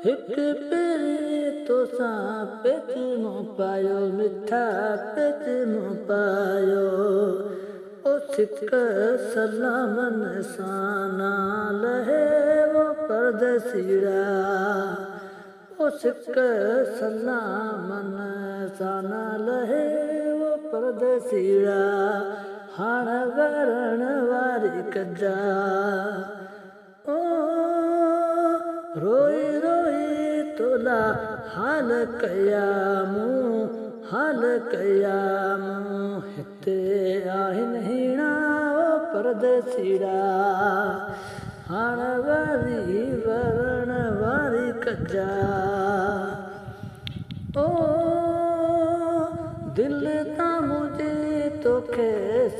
हिक पेरी तो पेच मो पायो मिठा पेच मो पायो ओ सिक सलामन साना लहे वो परदेसीड़ा ओ सिक सलामन साना लहे वो परदेसीड़ा हाण वरण वारी कजा ओ रोई रोई तोला हाल कयामू हिते आहिन हीणा ओ परदेसीड़ा हाण वारी वरण वारी कजा ओ दिल ता मुझे तोखे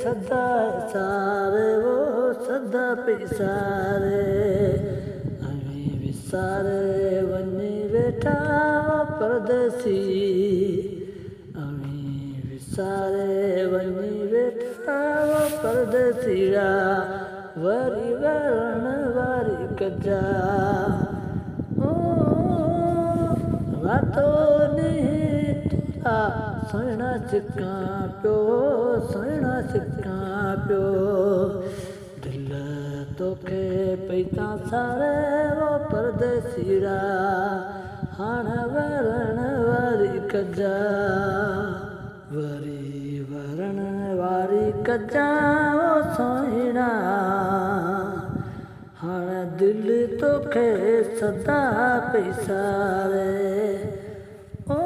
सदा सारे वो सदा पिसारे सारे वञी वेठा परदेसी विसारे वञी वेठा परदेसीड़ा वरी वरण वारी कजा ओ रातो ॾींहुं तुला सुहिणा सिका पियो दिल तोखे पैसा सारे वो परदेसीड़ा हाण वरण वारी कजा वरी वरण वारी कजा वो सोहिणा हाण दिल तोखे सदा पैसारे ओ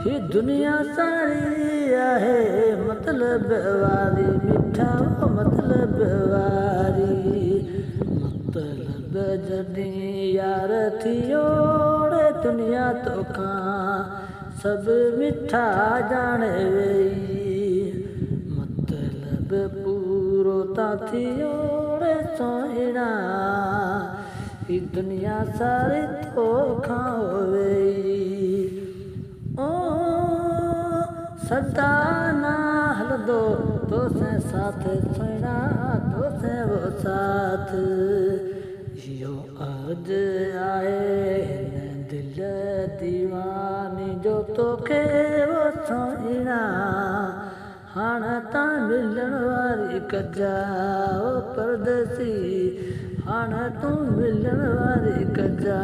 ही दुनिया सारी आहे मतलब वारी मिठा मतलब वारी मतलब जॾहिं यार थियोड़े दुनिया तोखां सभु मिठा ॼाणे वेई मतलब पूरो ता थियोड़े सोहिणा ही दुनिया सारी तोखां वेई ओ सदा ना हलंदो तोसे साथ सोहिणा तोसे वो साथ इहो अर्ज आहे हिन दिल दीवानी जो तोखे वो सोहिणा हाण तां मिलण वारी कजा ओ परदेसी हाण तूं मिलण वारी कजा।